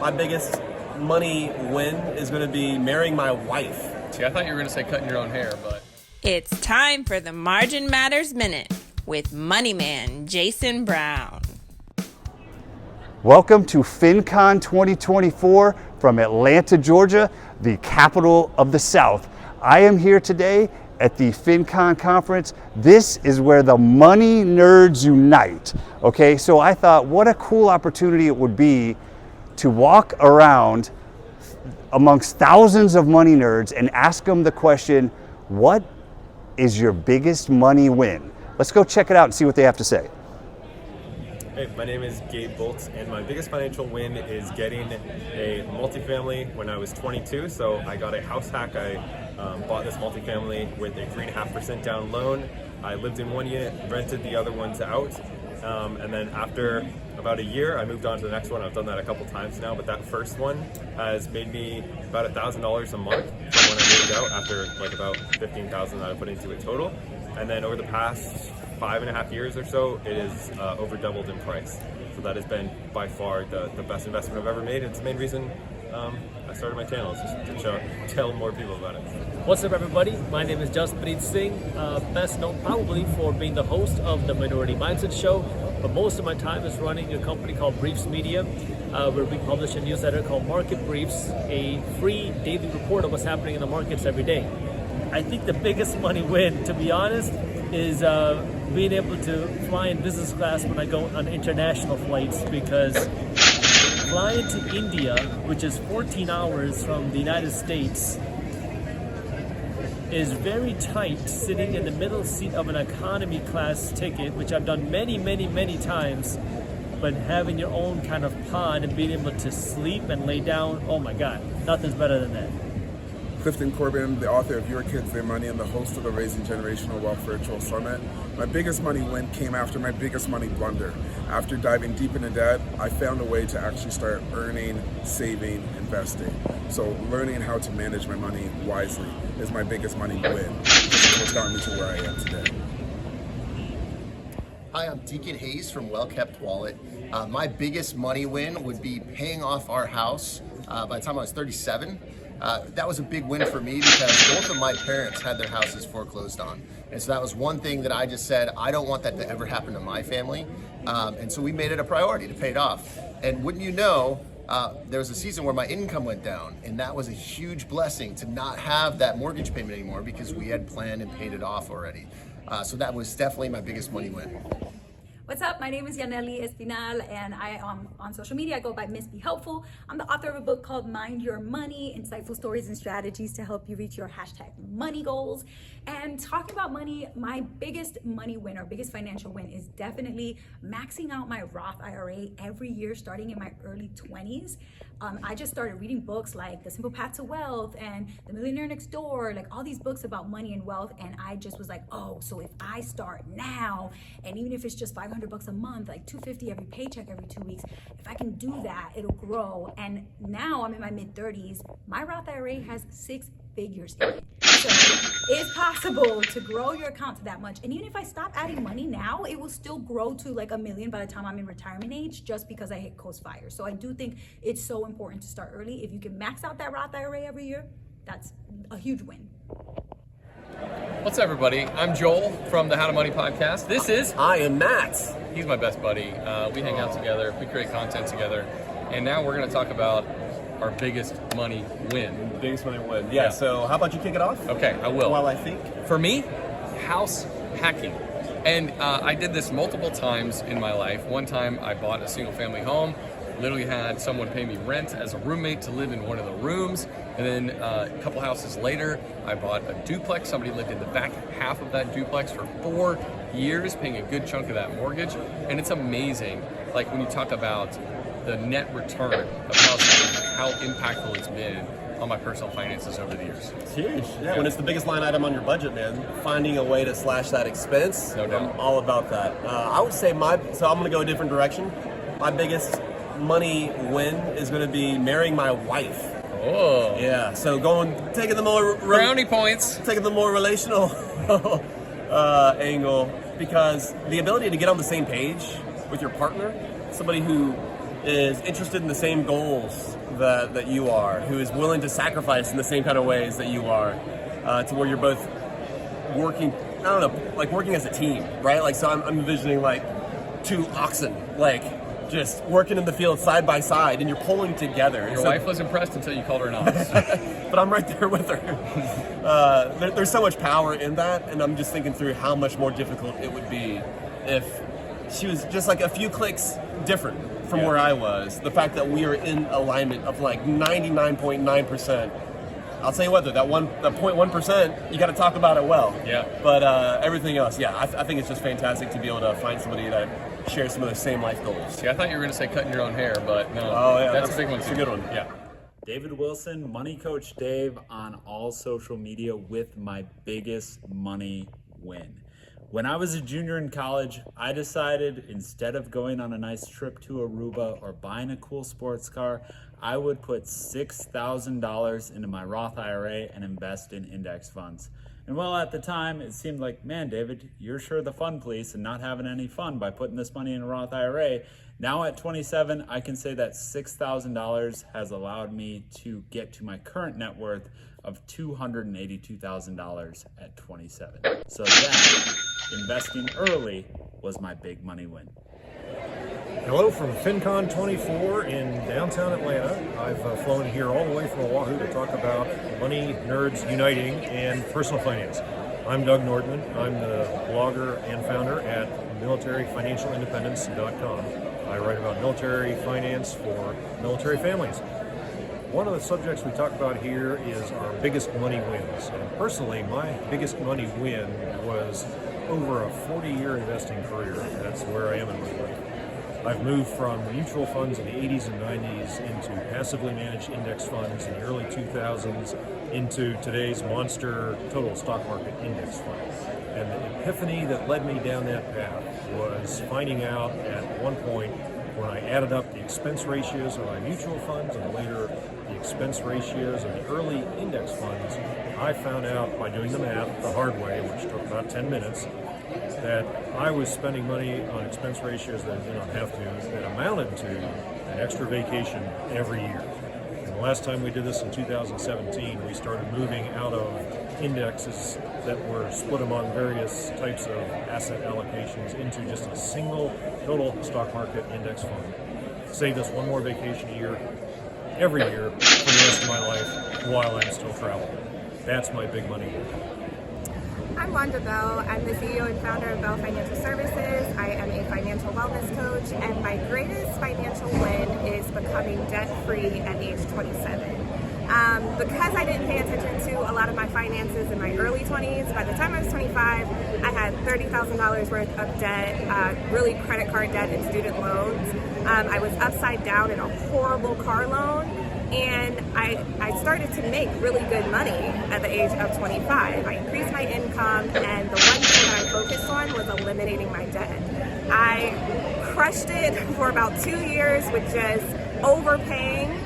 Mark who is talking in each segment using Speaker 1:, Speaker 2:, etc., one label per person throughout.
Speaker 1: My biggest money win is going to be marrying my wife.
Speaker 2: See, I thought you were going to say cutting your own hair, but...
Speaker 3: It's time for the Margin Matters Minute with Money Man Jason Brown.
Speaker 4: Welcome to FinCon 2024 from Atlanta, Georgia, the capital of the South. I am here today at the FinCon conference. This is where the money nerds unite. Okay, so I thought what a cool opportunity it would be to walk around amongst thousands of money nerds and ask them the question, what is your biggest money win? Let's go check it out and see what they have to say.
Speaker 1: Hey, my name is Gabe Bult, and my biggest financial win is getting a multifamily when I was 22. So I got a house hack. I bought this multifamily with a 3.5% down loan. I lived in one unit, rented the other ones out. And then after about a year, I moved on to the next one. I've done that a couple times now, but that first one has made me about $1,000 a month from when I moved out after like about $15,000 that I put into it total. And then over the past 5.5 years or so, it is over doubled in price. So that has been by far the best investment I've ever made. It's the main reason I started my channel, is just to tell more people about it.
Speaker 5: What's up, everybody? My name is Jaspreet Singh, best known probably for being the host of the Minority Mindset Show, but most of my time is running a company called Briefs Media, where we publish a newsletter called Market Briefs, a free daily report of what's happening in the markets every day. I think the biggest money win, to be honest, is being able to fly in business class when I go on international flights, because flying to India, which is 14 hours from the United States, is very tight, sitting in the middle seat of an economy class ticket, which I've done many times, but having your own kind of pod and being able to sleep and lay down, oh my God, nothing's better than that.
Speaker 6: Clifton Corbin, the author of Your Kids, Their Money, and the host of the Raising Generational Wealth Virtual Summit. My biggest money win came after my biggest money blunder. After diving deep into debt, I found a way to actually start earning, saving, investing. So learning how to manage my money wisely is my biggest money win. This is what's gotten me to where I am today.
Speaker 7: Hi, I'm Deacon Hayes from Well Kept Wallet. My biggest money win would be paying off our house by the time I was 37. That was a big win for me because both of my parents had their houses foreclosed on. And so that was one thing that I just said, I don't want that to ever happen to my family. And so we made it a priority to pay it off. And wouldn't you know, there was a season where my income went down, and that was a huge blessing to not have that mortgage payment anymore because we had planned and paid it off already. So that was definitely my biggest money win.
Speaker 8: What's up? My name is Yanely Espinal, and I on social media I go by Miss Be Helpful. I'm the author of a book called Mind Your Money, Insightful Stories and Strategies to Help You Reach Your #money goals. And talking about money, my biggest money win or biggest financial win is definitely maxing out my Roth IRA every year starting in my early 20s. I just started reading books like The Simple Path to Wealth and The Millionaire Next Door, like all these books about money and wealth. And I just was like, oh, so if I start now, and even if it's just $500 a month, like $250 every paycheck every 2 weeks, if I can do that, it'll grow. And now I'm in my mid 30s. My Roth IRA has 6 figures in it. So it's possible to grow your account to that much. And even if I stop adding money now, it will still grow to like $1 million by the time I'm in retirement age, just because I hit coast fire. So I do think it's so important to start early. If you can max out that Roth IRA every year, that's a huge win.
Speaker 2: What's up, everybody? I'm Joel from the How to Money podcast. This is...
Speaker 1: I am Matt.
Speaker 2: He's my best buddy. We hang out together. We create content together. And now we're going to talk about our biggest money win.
Speaker 1: Biggest money win. Yeah, so how about you kick it off?
Speaker 2: Okay, I will.
Speaker 1: While I think.
Speaker 2: For me, house hacking. And I did this multiple times in my life. One time I bought a single family home, literally had someone pay me rent as a roommate to live in one of the rooms. And then a couple houses later, I bought a duplex. Somebody lived in the back half of that duplex for 4 years, paying a good chunk of that mortgage. And it's amazing, like when you talk about the net return of how impactful it's been on my personal finances over the years.
Speaker 1: It's huge. Yeah, when it's the biggest line item on your budget, man, finding a way to slash that expense,
Speaker 2: no doubt.
Speaker 1: I'm all about that. I would say so I'm going to go a different direction. My biggest money win is going to be marrying my wife.
Speaker 2: Oh.
Speaker 1: Yeah, so taking the more...
Speaker 2: brownie points.
Speaker 1: Taking the more relational angle, because the ability to get on the same page with your partner, somebody who
Speaker 9: is interested in the same goals that you are, who is willing to sacrifice in the same kind of ways that you are, to where you're both working, I don't know, like working as a team, right? Like, so I'm envisioning like two oxen, like just working in the field side by side, and you're pulling together.
Speaker 2: Your wife was impressed until you called her an ox.
Speaker 9: But I'm right there with her. There's so much power in that, and I'm just thinking through how much more difficult it would be if she was just like a few clicks different from where I was. The fact that we are in alignment of like 99.9%. I'll tell you what, though, that 0.1%, you got to talk about it well.
Speaker 2: Yeah.
Speaker 9: But everything else, I think it's just fantastic to be able to find somebody that shares some of the same life goals.
Speaker 2: See, I thought you were going to say cutting your own hair, but no.
Speaker 9: Oh, yeah,
Speaker 2: that's a big one.
Speaker 9: It's a good one.
Speaker 2: Yeah.
Speaker 10: David Wilson, Money Coach Dave, on all social media with my biggest money win. When I was a junior in college, I decided instead of going on a nice trip to Aruba or buying a cool sports car, I would put $6,000 into my Roth IRA and invest in index funds. And well, at the time, it seemed like, man, David, you're sure the fun police and not having any fun by putting this money in a Roth IRA. Now at 27, I can say that $6,000 has allowed me to get to my current net worth of $282,000 at 27. So that, investing early, was my big money win.
Speaker 11: Hello from FinCon 24 in downtown Atlanta. I've flown here all the way from Oahu to talk about money nerds uniting and personal finance. I'm Doug Nordman. I'm the blogger and founder at militaryfinancialindependence.com. I write about military finance for military families. One of the subjects we talk about here is our biggest money wins. And personally, my biggest money win was over a 40-year investing career. That's where I am in my life. I've moved from mutual funds in the 80s and 90s into passively managed index funds in the early 2000s into today's monster total stock market index fund. And the epiphany that led me down that path was finding out at one point when I added up the expense ratios of my mutual funds and later the expense ratios of the early index funds, I found out by doing the math the hard way, which took about 10 minutes, that I was spending money on expense ratios that I did not have to, that amounted to an extra vacation every year. And the last time we did this in 2017, we started moving out of indexes that were split among various types of asset allocations into just a single total stock market index fund. Saved us one more vacation a year, every year, for the rest of my life while I'm still traveling. That's my big money.
Speaker 12: I'm Wanda Belle. I'm the CEO and founder of Belle Financial Services. I am a financial wellness coach, and my greatest financial win is becoming debt-free at age 27. Because I didn't pay attention to a lot of my finances in my early 20s, by the time I was 25, I had $30,000 worth of debt, really credit card debt and student loans. I was upside down in a horrible car loan. And I started to make really good money at the age of 25. I increased my income, and the one thing that I focused on was eliminating my debt. I crushed it for about 2 years with just overpaying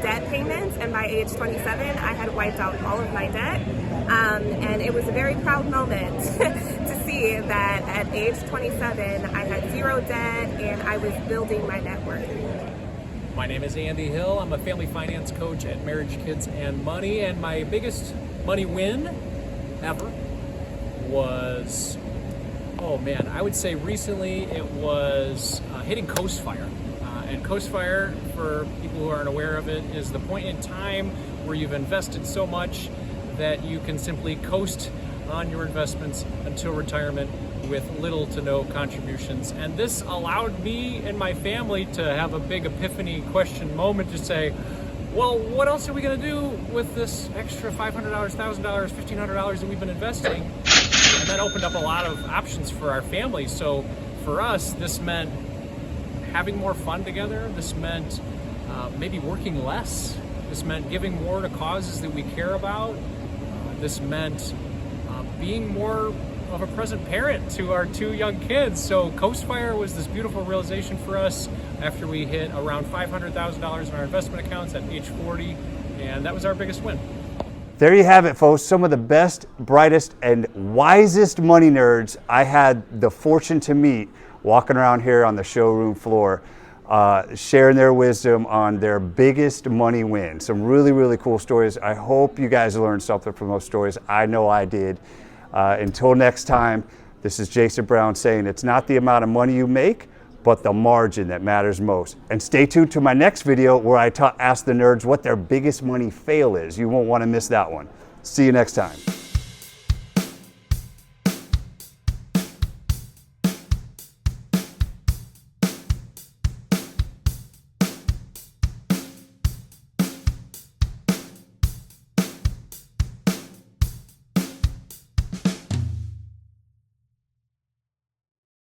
Speaker 12: debt payments, and by age 27, I had wiped out all of my debt. And it was a very proud moment to see that at age 27, I had zero debt, and I was building my net worth.
Speaker 5: My name is Andy Hill. I'm a family finance coach at Marriage, Kids, and Money, and my biggest money win ever was, I would say recently it was hitting Coast Fire. And Coast Fire, for people who aren't aware of it, is the point in time where you've invested so much that you can simply coast on your investments until retirement with little to no contributions. And this allowed me and my family to have a big epiphany question moment to say, well, what else are we going to do with this extra $500, $1,000, $1,500 that we've been investing? And that opened up a lot of options for our family. So for us, this meant having more fun together. This meant maybe working less. This meant giving more to causes that we care about. This meant being more of a present parent to our two young kids. So Coast Fire was this beautiful realization for us after we hit around $500,000 in our investment accounts at age 40, and that was our biggest win.
Speaker 4: There you have it, folks. Some of the best, brightest, and wisest money nerds I had the fortune to meet walking around here on the showroom floor. sharing their wisdom on their biggest money win. Some really, really cool stories. I hope you guys learned something from those stories. I know I did. Until next time, this is Jason Brown saying it's not the amount of money you make, but the margin that matters most. And stay tuned to my next video where I ask the nerds what their biggest money fail is. You won't want to miss that one. See you next time.